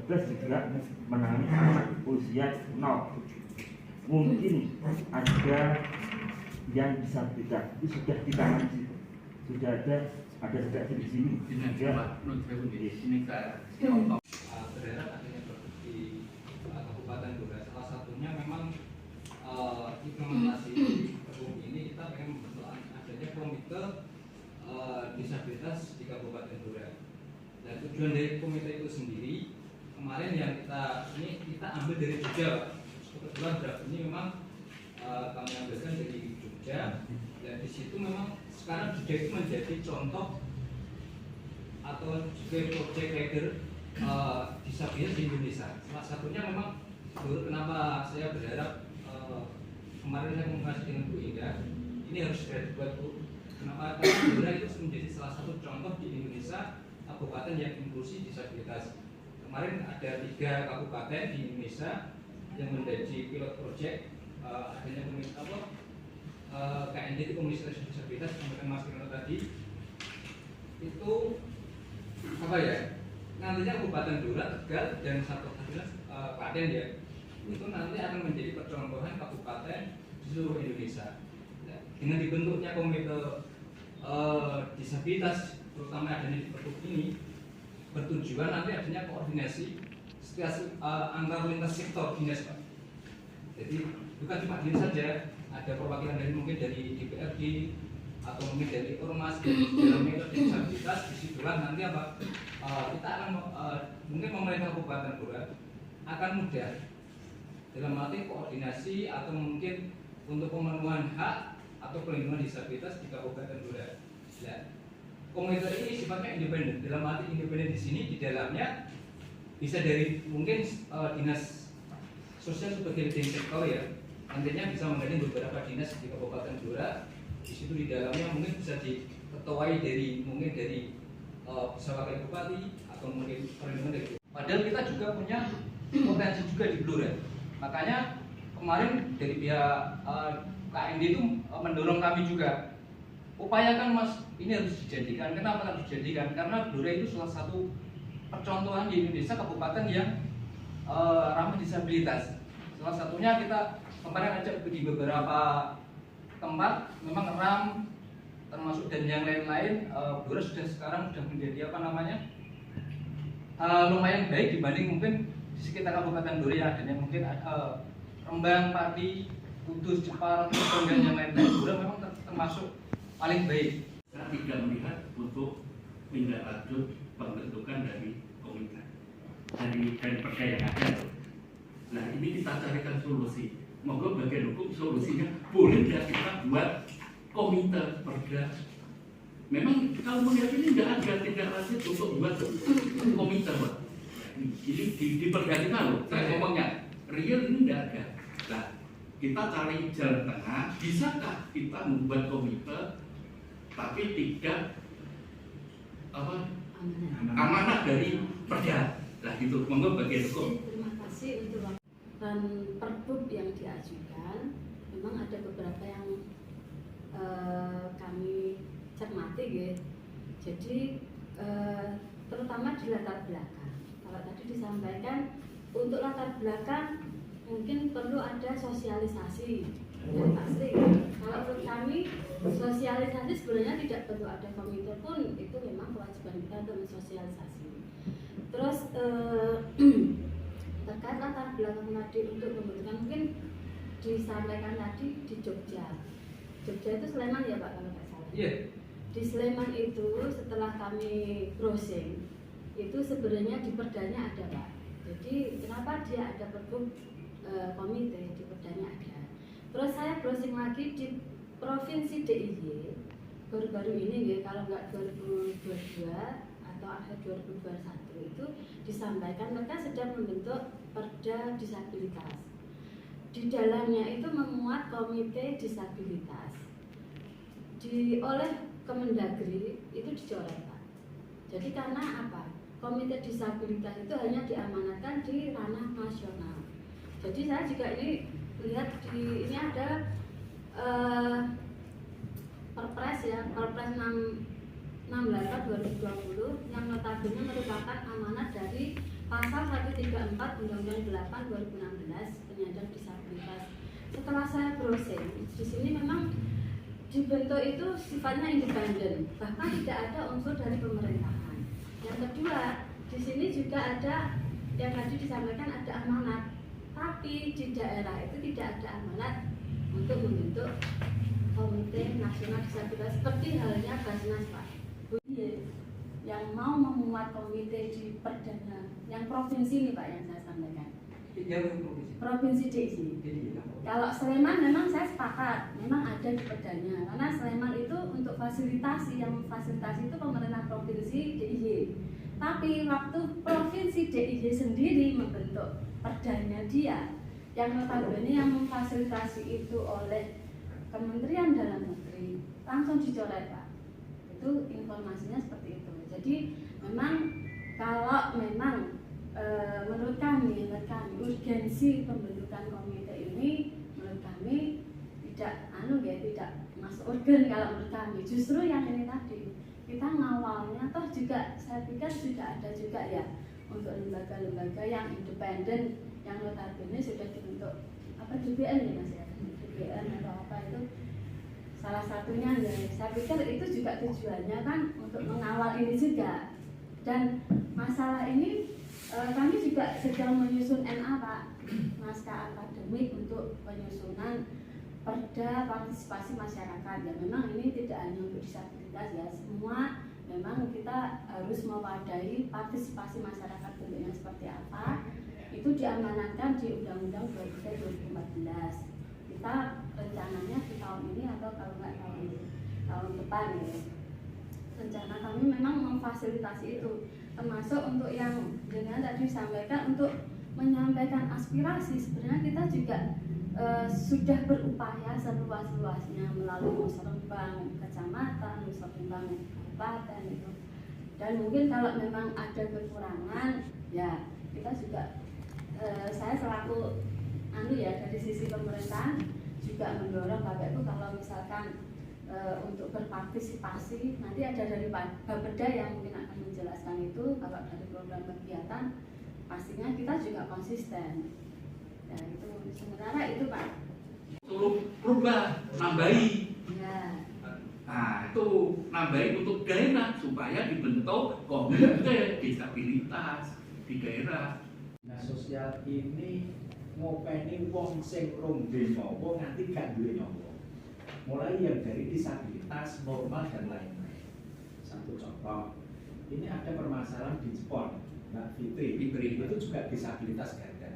Perdes juga menangani anak usia 0. Mungkin ada yang disabilitas itu sudah ditangani, sudah ada sejak di sini. Ya, ini contoh berharap adanya produksi Kabupaten Blora. Salah satunya memang implementasi perhub ini kita pengen membentuk adanya komite disabilitas di Kabupaten Blora. Dan tujuan dari komite itu sendiri kemarin yang kita ambil dari Jogja, Pak. Kebetulan draft ini memang kami ambilkan dari Jogja, dan di situ memang sekarang Jogja itu menjadi contoh atau juga project leader disabilitas di Indonesia. Salah satunya memang kenapa saya berharap kemarin saya mengasih dengan Bu Indah, ini harus dibuat Bu. Kenapa? Karena Blora itu menjadi salah satu contoh di Indonesia kabupaten yang inklusi disabilitas. Kemarin ada 3 kabupaten di Indonesia yang menjadi pilot project adanya KND itu Komisi Disabilitas yang Mas Kino tadi itu nantinya Kabupaten Blora, Tegal dan satu Klaten ya, itu nanti akan menjadi percontohan kabupaten di seluruh Indonesia. Nah, dengan dibentuknya komite disabilitas terutama adanya di perhub ini bertujuan nanti adanya koordinasi antar lintas sektor dinas, Pak. Jadi bukan cuma dinas saja, ada perwakilan dari mungkin dari DPRD atau mungkin dari ormas dalam metode disabilitas. Disitulah nanti kita akan mungkin pemerintah Kabupaten Blora akan mudah dalam arti koordinasi atau mungkin untuk pemenuhan hak atau perlindungan disabilitas di Kabupaten Blora. Nah, komite ini sifatnya independen. Dalam arti independen di sini di dalamnya bisa dari mungkin dinas sosial sebagai leading sektor ya. Nantinya bisa menggandeng beberapa dinas di Kabupaten Blora. Di situ di dalamnya mungkin bisa diketuai dari bisa wakil bupati atau mungkin perlindungan dari. Padahal kita juga punya potensi juga di Blora. Makanya kemarin dari pihak KND itu mendorong kami juga, upayakan Mas, ini harus dijadikan. Kenapa harus dijadikan? Karena Blora itu salah satu percontohan di Indonesia kabupaten yang ramah disabilitas. Salah satunya kita kemarin ajak di beberapa tempat memang RAM termasuk dan yang lain-lain. Blora sekarang sudah menjadi lumayan baik dibanding mungkin di sekitar Kabupaten Blora yang adanya mungkin Rembang, Pati, Kudus, Jepara, dan yang lain-lain. Blora memang termasuk paling baik. Saya tidak melihat untuk tindak lanjut pembentukan dari komite dari perda yang ada. Nah, ini kita carikan solusi. Monggo bagian hukum solusinya boleh nggak kita buat komite perda. Memang kalau melihat ini nggak ada tindak lanjut untuk buat komite, Pak. Ini di perda kita loh. Saya ngomongnya real ini nggak ada. Nah, kita cari jalan tengah. Bisakah kita membuat komite tapi tidak amanah dari perda? Nah, gitu. Monggo bagian hukum. Terima kasih untuk dan perhub yang diajukan. Memang ada beberapa yang kami cermati, ya. Jadi terutama di latar belakang. Kalau tadi disampaikan untuk latar belakang mungkin perlu ada sosialisasi yang pasti. Kalau menurut kami sosialisasi sebenarnya tidak perlu ada komite pun, itu memang kewajiban kita untuk mensosialisasi. Terus terkait latar belakang tadi untuk membentukkan, mungkin disampaikan tadi di Jogja. Jogja itu Sleman ya Pak kalau nggak salah. Iya. Di Sleman itu setelah kami browsing itu sebenarnya di perdanya ada Pak. Jadi kenapa dia ada perhub komite, di perdanya ada. Terus saya browsing lagi di provinsi DIY baru-baru ini ya, kalau nggak 2022 atau akhir 2021 itu disampaikan mereka sedang membentuk perda disabilitas. Di dalamnya itu memuat komite disabilitas. Oleh Kemendagri itu dicoret, Pak. Jadi karena apa? Komite disabilitas itu hanya diamanatkan di ranah nasional. Jadi saya juga ini lihat ini ada Perpres ya, Perpres 68/2020 yang notabene merupakan amanat dari pasal 134 Undang-Undang 8 2016 penyandang disabilitas. Setelah saya browsing, di sini memang dibentuk itu sifatnya independen, bahkan tidak ada unsur dari pemerintahan. Yang kedua, di sini juga ada yang tadi disampaikan ada amanat, tapi di daerah itu tidak ada amanat untuk membentuk Komite Nasional Disabilitas seperti halnya Basnas, Pak. Yang mau memuat komite di Perdana, yang provinsi ini Pak yang saya sampaikan. Provinsi DIY. Kalau Sleman memang saya sepakat, memang ada di Perdana, karena Sleman itu untuk fasilitasi, yang fasilitasi itu pemerintah provinsi DIY. Tapi waktu provinsi DIY sendiri membentuk perdanya dia, yang notabene yang memfasilitasi itu oleh Kementerian Dalam Negeri, langsung dicoret Pak. Itu informasinya seperti itu. Jadi memang kalau memang menurut kami urgensi pembentukan komite ini menurut kami tidak masuk urgen kalau menurut kami. Justru yang ini tadi kita ngawalnya toh juga saya pikir sudah ada juga ya untuk lembaga-lembaga yang independen yang notabene sudah dibentuk apa DBN ya Mas ya, DBN atau apa itu salah satunya ya. Saya pikir itu juga tujuannya kan untuk mengawal ini juga. Dan masalah ini kami juga sedang menyusun NA Pak, naskah akademik untuk penyusunan perda partisipasi masyarakat. Ya memang ini tidak hanya untuk disabilitas ya, semua memang kita harus mewadahi partisipasi masyarakat bentuknya seperti apa. Itu diamanatkan di Undang-Undang 2014. Kita rencananya di tahun ini atau kalau nggak tahun depan ya. Rencana kami memang memfasilitasi itu, termasuk untuk yang dengan tadi disampaikan untuk menyampaikan aspirasi. Sebenarnya kita juga sudah berupaya seluas-luasnya melalui musrenbang kecamatan, musrenbang kabupaten itu. Dan mungkin kalau memang ada kekurangan, ya kita juga saya selaku dari sisi pemerintahan juga mendorong Bapak Ibu kalau misalkan untuk berpartisipasi, nanti ada dari Bapeda yang mungkin akan menjelaskan itu. Kalau dari program kegiatan pastinya kita juga konsisten ya, itu sementara itu Pak suruh rubah, nambahi ya. Nah itu nambahin untuk daerah supaya dibentuk komite disabilitas di daerah. Dinas sosial ini ngopeni wong sing rong nyawa nganti gak duwe nyawa. Mulai yang dari disabilitas, normal dan lain-lain. Satu contoh, ini ada permasalahan di Jepang, Mbak Fitri, itu juga disabilitas ganda.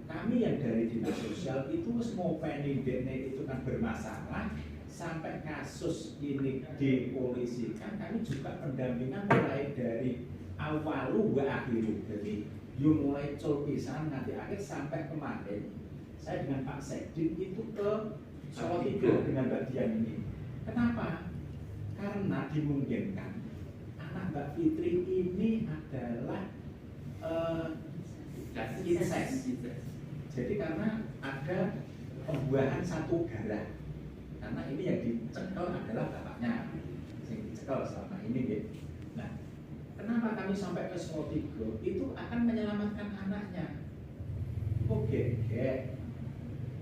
Kami yang dari dinas sosial itu ngopeni dene itu kan bermasalah sampai kasus ini dipolisikan. Kami juga pendampingan mulai dari awalu wa akhiru. Jadi mulai colpisan nanti akhir sampai kemarin saya dengan Pak Sekdin itu ke Solo Tiga dengan bagian ini. Kenapa? Karena dimungkinkan anak Mbak Fitri ini adalah incest. Jadi karena ada pembuahan satu darah. Karena ini yang dicekel adalah bapaknya, yang dicekel selama ini. Ya. Nah, kenapa kami sampai ke Solo Tiga? Itu akan menyelamatkan anaknya. Oke.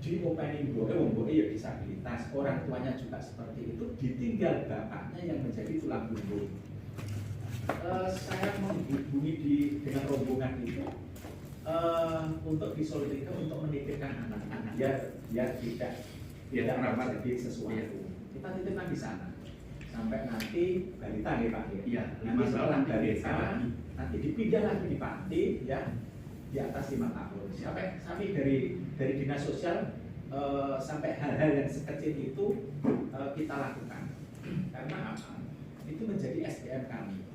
Di opening boe ya disabilitas, orang tuanya juga seperti itu, ditinggal bapaknya yang menjadi tulang punggung. Saya menghubungi dengan rombongan itu untuk di Solo Tiga untuk menitipkan anak-anak ya tidak ramah jadi sesuatu. Kita titipkan di sana sampai nanti balita nih Pak ya. Nanti setelah balita nanti dipindah lagi di panti ya di atas 5 tahun. Sampai dari dinas sosial sampai hal-hal yang sekecil itu kita lakukan. Karena apa? Itu menjadi SDM kami.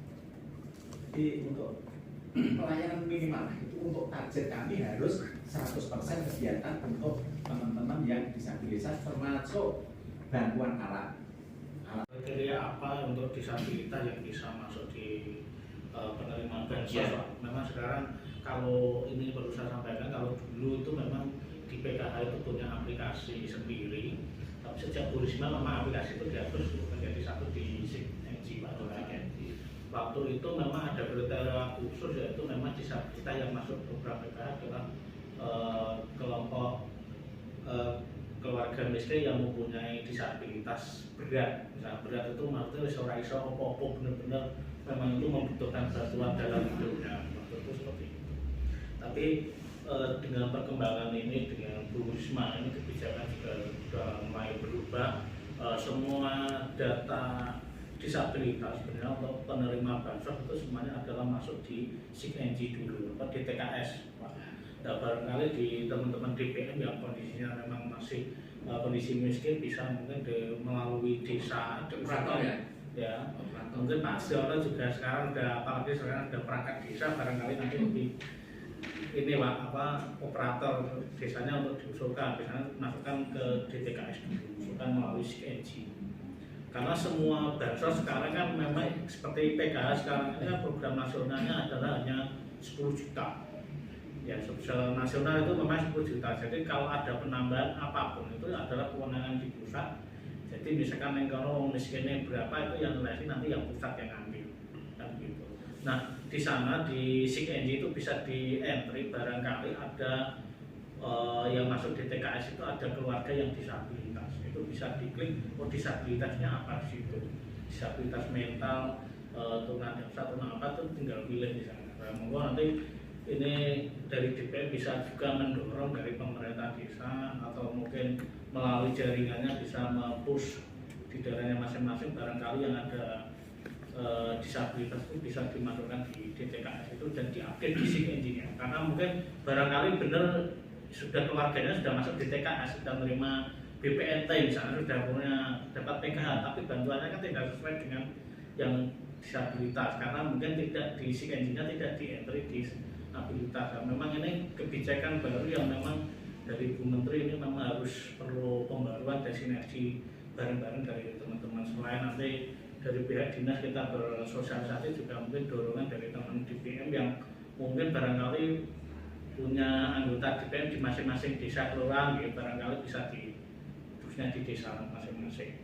Jadi untuk pelayanan minimal itu untuk target kami harus 100% kegiatan untuk teman-teman yang disabilitas termasuk bantuan alat. Kriteria apa untuk disabilitas yang bisa masuk di penerimaan bansos? Memang sekarang kalau ini perlu saya sampaikan, kalau dulu itu memang di PKH itu punya aplikasi sendiri, tapi sejak Bu Risma memang aplikasi itu dihapus menjadi satu di Signegi atau Signegi. waktu itu memang ada kriteria khusus, yaitu memang disabilitas yang masuk program PKH adalah kelompok keluarga miskin yang mempunyai disabilitas berat. Misalnya berat itu maksudnya ora iso apa-apa, benar-benar memang itu membutuhkan bantuan dalam hidupnya. Waktu itu seperti itu. Tapi dengan perkembangan ini, dengan Bu Risma ini, kebijakan juga sudah mulai berubah. Semua data disabilitas sebenarnya untuk penerima bansos itu semuanya adalah masuk di SIG-NG dulu atau di TKS. Nah, barangkali di teman-teman DPM yang kondisinya memang masih kondisi miskin bisa mungkin melalui desa, Operator ya. Mungkin Pak Siono juga sekarang udah, apalagi sekarang ada perangkat desa, barangkali nanti lebih ini Pak, operator desanya untuk diusulkan, misalnya masukkan ke DTKS dulu, usulkan melalui SIG-NG. Karena semua bansos sekarang kan memang seperti PKH sekarang ini kan program nasionalnya adalah hanya 10 juta. Ya, secara nasional itu memang 10 juta. Jadi kalau ada penambahan apapun itu adalah kewenangan di pusat. Jadi misalkan yang kalau miskinnya berapa itu yang nanti yang pusat yang ambil, kan gitu. Nah, di sana di SIG-NG itu bisa di entry barangkali ada yang masuk di TKS itu ada keluarga yang disabilitas. Itu bisa diklik, oh disabilitasnya apa di situ. Disabilitas mental, tunanetra, apa itu tinggal pilih di sana. Nah, monggo nanti ini dari DPM bisa juga mendorong dari pemerintah desa atau mungkin melalui jaringannya bisa mempush di daerahnya masing-masing, barangkali yang ada disabilitas itu bisa dimasukkan di DTKS itu dan diupdate di SIG-NG-nya. Karena mungkin barangkali benar sudah keluarganya sudah masuk di TKS, sudah menerima BPNT misalnya, sudah punya dapat PKH, tapi bantuannya kan tidak sesuai dengan yang disabilitas karena mungkin tidak di SIG-NG-nya tidak di entry di disabilitas. Memang ini kebijakan baru yang memang dari Bu Menteri ini memang harus perlu pembaruan dan sinergi bareng-bareng dari teman-teman. Selain nanti dari pihak dinas kita bersosialisasi, juga mungkin dorongan dari teman DPM yang mungkin barangkali punya anggota DPM di masing-masing desa kelurahan, ya, barangkali bisa di desa masing-masing.